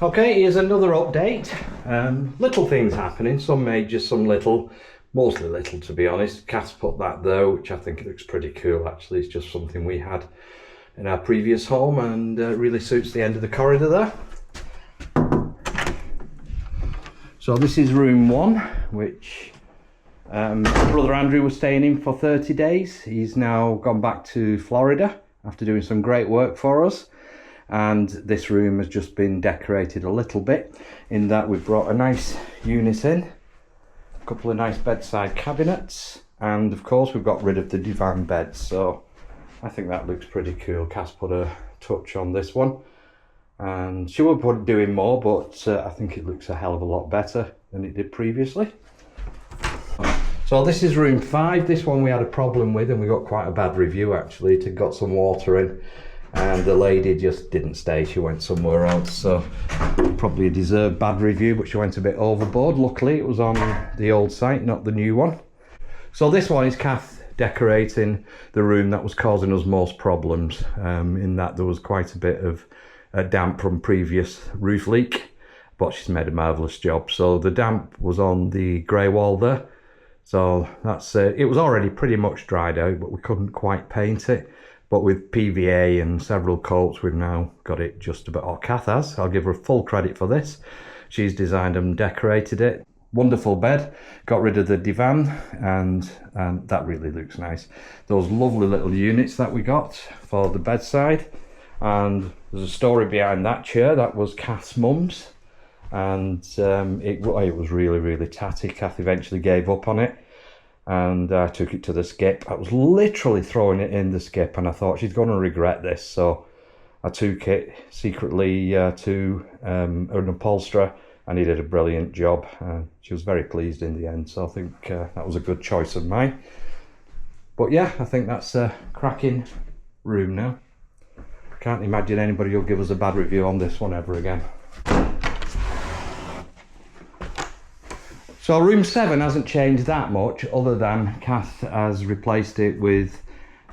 Okay, here's another update. Little things happening, some major, some little, mostly little to be honest. Kath's put that though, which I think looks pretty cool actually. It's just something we had in our previous home and really suits the end of the corridor there. So this is room 1, which brother Andrew was staying in for 30 days. He's now gone back to Florida after doing some great work for us. And this room has just been decorated a little bit in that we've brought a nice unit in, a couple of nice bedside cabinets, and of course we've got rid of the divan bed, so I think that looks pretty cool. Cass put a touch on this one and she will put doing more, but I think it looks a hell of a lot better than it did previously. So this is room 5. This one we had a problem with and we got quite a bad review actually. It had got some water in and the lady just didn't stay, she went somewhere else, so probably a deserved bad review, but she went a bit overboard. Luckily it was on the old site, not the new one. So this one is Kath decorating the room that was causing us most problems, in that there was quite a bit of damp from previous roof leak, but she's made a marvellous job. So the damp was on the grey wall there, so that's it was already pretty much dried out, but we couldn't quite paint it. But with PVA and several coats, we've now got it just about, or Kath has, I'll give her full credit for this. She's designed and decorated it. Wonderful bed, got rid of the divan, and that really looks nice. Those lovely little units that we got for the bedside, and there's a story behind that chair. That was Kath's mum's, and it was really tatty. Kath eventually gave up on it, and I took it to the skip. I was literally throwing it in the skip and I thought she's going to regret this, so I took it secretly to an upholsterer and he did a brilliant job. She was very pleased in the end, so I think that was a good choice of mine. But yeah, I think that's a cracking room now. Can't imagine anybody will give us a bad review on this one ever again. So room 7 hasn't changed that much, other than Kath has replaced it with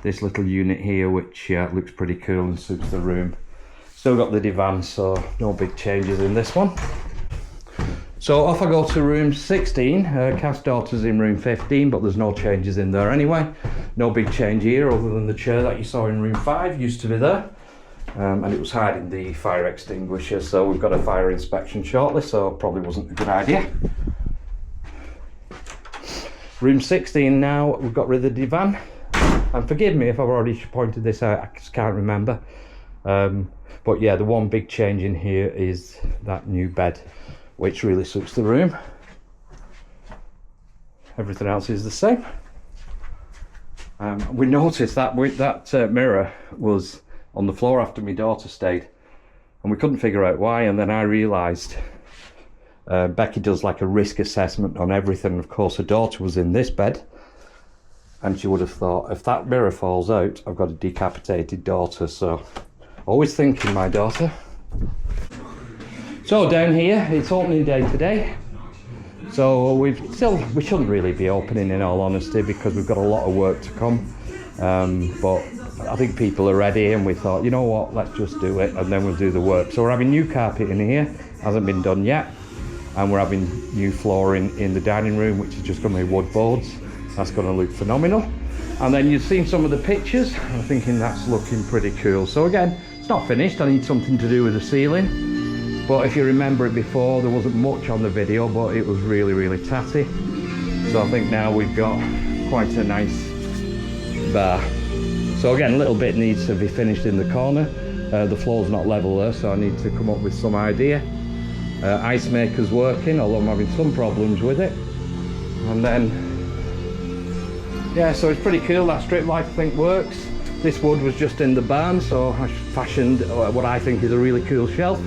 this little unit here, which looks pretty cool and suits the room. Still got the divan, so no big changes in this one. So off I go to room 16. Kath's daughter's in room 15, but there's no changes in there anyway. No big change here, other than the chair that you saw in room 5 used to be there. And it was hiding the fire extinguisher, so we've got a fire inspection shortly, so probably wasn't a good idea. Room 16 now, we've got rid of the divan, and forgive me if I've already pointed this out, I just can't remember. But yeah, the one big change in here is that new bed, which really suits the room. Everything else is the same. We noticed that that mirror was on the floor after my daughter stayed, and we couldn't figure out why, and then I realised Becky does like a risk assessment on everything. Of course, her daughter was in this bed, and she would have thought, if that mirror falls out, I've got a decapitated daughter. So, always thinking, my daughter. So down here, it's opening day today. So we shouldn't really be opening, in all honesty, because we've got a lot of work to come. But I think people are ready, and we thought, you know what, let's just do it, and then we'll do the work. So we're having new carpet in here, hasn't been done yet. And we're having new flooring in the dining room, which is just going to be wood boards. That's going to look phenomenal. And then you've seen some of the pictures. I'm thinking that's looking pretty cool. So again, it's not finished. I need something to do with the ceiling. But if you remember it before, there wasn't much on the video, but it was really tatty. So I think now we've got quite a nice bar. So again, a little bit needs to be finished in the corner. The floor's not level there, so I need to come up with some idea. Ice maker's working, although I'm having some problems with it. And then, yeah, so it's pretty cool. That strip light I think works. This wood was just in the barn, so I fashioned what I think is a really cool shelf.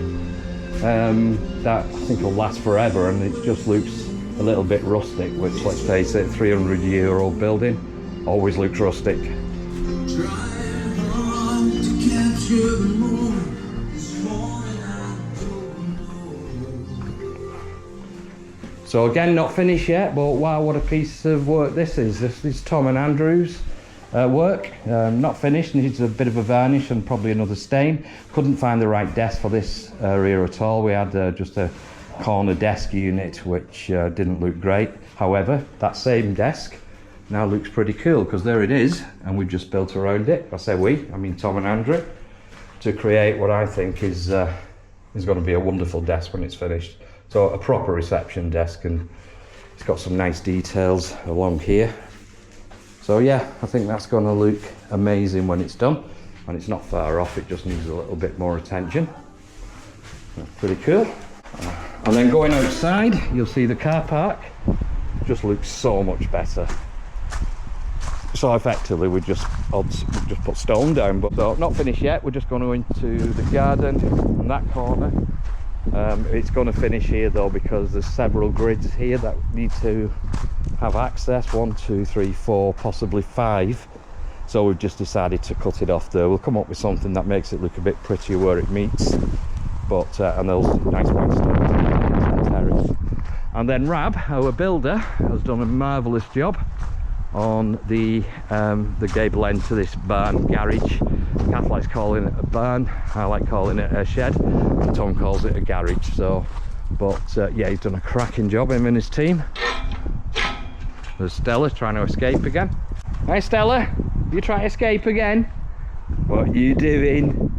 That I think will last forever, and it just looks a little bit rustic, which, let's face it, 300-year-old building always looks rustic. So again, not finished yet, but wow, what a piece of work this is. This is Tom and Andrew's. work. Not finished, needs a bit of a varnish and probably another stain. Couldn't find the right desk for this area at all. We had just a corner desk unit which didn't look great. However, that same desk now looks pretty cool because there it is, and we've just built around it. I say we, I mean Tom and Andrew, to create what I think is going to be a wonderful desk when it's finished. So a proper reception desk, and it's got some nice details along here. So yeah, I think that's going to look amazing when it's done, and it's not far off. It just needs a little bit more attention. That's pretty cool. And then going outside, you'll see the car park just looks so much better. So effectively we just put stone down, but not finished yet. We're just going to go into the garden in that corner. It's going to finish here though, because there's several grids here that need to have access. 1, 2, 3, 4, possibly 5. So we've just decided to cut it off there. We'll come up with something that makes it look a bit prettier where it meets. But and those nice white stones into the terrace. And then Rab, our builder, has done a marvellous job on the gable end to this barn garage. Kath likes calling it a barn, I like calling it a shed, and Tom calls it a garage. So, but yeah, he's done a cracking job, him and his team. There's Stella trying to escape again. Hi Stella, you trying to escape again? What are you doing?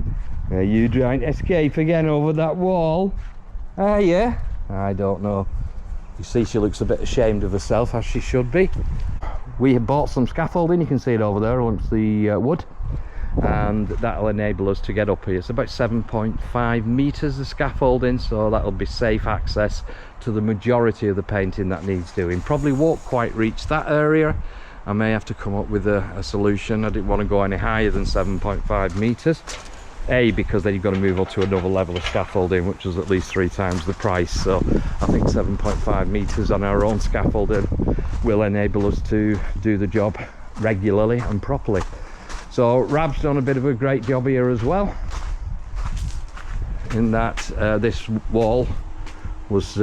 Are you trying to escape again over that wall? Are you? I don't know. You see, she looks a bit ashamed of herself, as she should be. We have bought some scaffolding, you can see it over there amongst the wood, and that'll enable us to get up here. It's about 7.5 meters of scaffolding, so that'll be safe access to the majority of the painting that needs doing. Probably won't quite reach that area. I may have to come up with a solution. I didn't want to go any higher than 7.5 meters. Because then you've got to move up to another level of scaffolding, which is at least 3 times the price. So I think 7.5 meters on our own scaffolding will enable us to do the job regularly and properly. So Rab's done a bit of a great job here as well, in that this wall was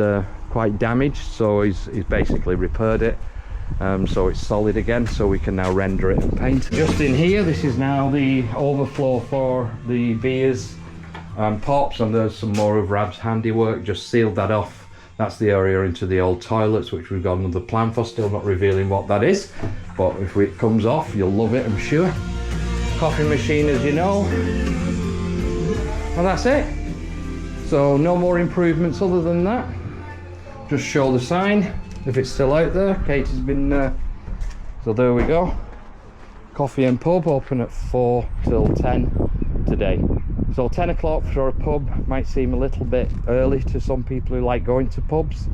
quite damaged, so he's basically repaired it. So it's solid again, so we can now render it and paint. Just in here, this is now the overflow for the beers and pops, and there's some more of Rab's handiwork. Just sealed that off. That's the area into the old toilets, which we've got another plan for, still not revealing what that is, but if it comes off you'll love it, I'm sure. Coffee machine, as you know, and that's it. So no more improvements other than that. Just show the sign if it's still out there. Kate has been so there we go. Coffee and pub open at 4 till 10 today. So 10 o'clock for a pub might seem a little bit early to some people who like going to pubs.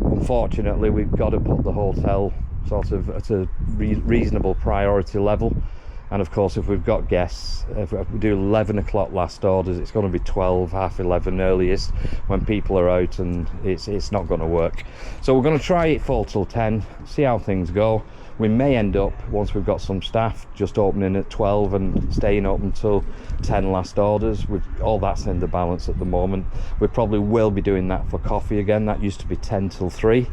Unfortunately, we've got to put the hotel sort of at a reasonable priority level. And of course, if we've got guests, if we do 11 o'clock last orders, it's going to be 12, half 11 earliest when people are out, and it's not going to work. So we're going to try it 4 till 10, see how things go. We may end up, once we've got some staff, just opening at 12 and staying open until 10 last orders. All that's in the balance at the moment. We probably will be doing that for coffee again. That used to be 10 till 3.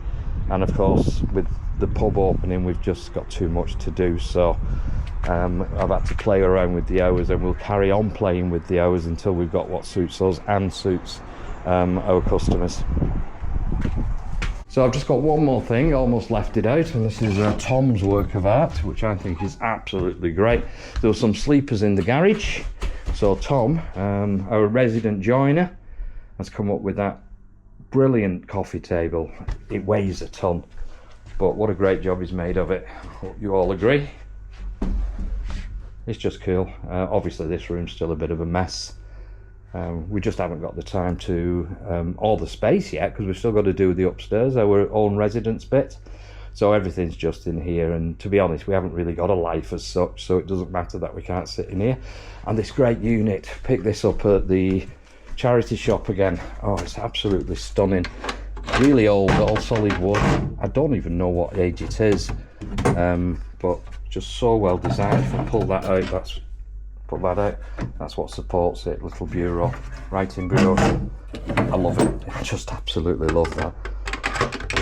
And of course, with the pub opening, we've just got too much to do. So I've had to play around with the hours, and we'll carry on playing with the hours until we've got what suits us and suits our customers. So I've just got one more thing, almost left it out, and this is Tom's work of art, which I think is absolutely great. There were some sleepers in the garage, so Tom, our resident joiner, has come up with that brilliant coffee table. It weighs a ton, but what a great job he's made of it. Hope you all agree. It's just cool. Obviously this room's still a bit of a mess. We just haven't got the time to or the space yet, because we've still got to do the upstairs, our own residence bit. So everything's just in here, and to be honest, we haven't really got a life as such, so it doesn't matter that we can't sit in here. And this great unit, picked this up at the charity shop again. Oh, it's absolutely stunning. Really old, all solid wood. I don't even know what age it is, but just so well designed. If I pull that out, put that out, that's what supports it. Little bureau, writing bureau. I love it. I just absolutely love that.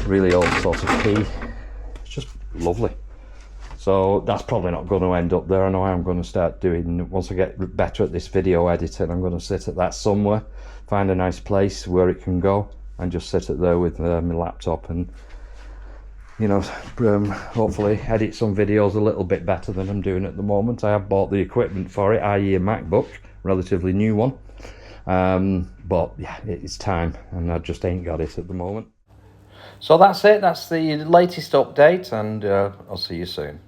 Really old sort of key. It's just lovely. So that's probably not going to end up there. I know I'm going to start doing, once I get better at this video editing, I'm going to sit at that somewhere, find a nice place where it can go, and just sit at there with my laptop and, you know, hopefully edit some videos a little bit better than I'm doing at the moment. I have bought the equipment for it, i.e. a MacBook, relatively new one. But yeah, it's time, and I just ain't got it at the moment. So that's it, that's the latest update, and I'll see you soon.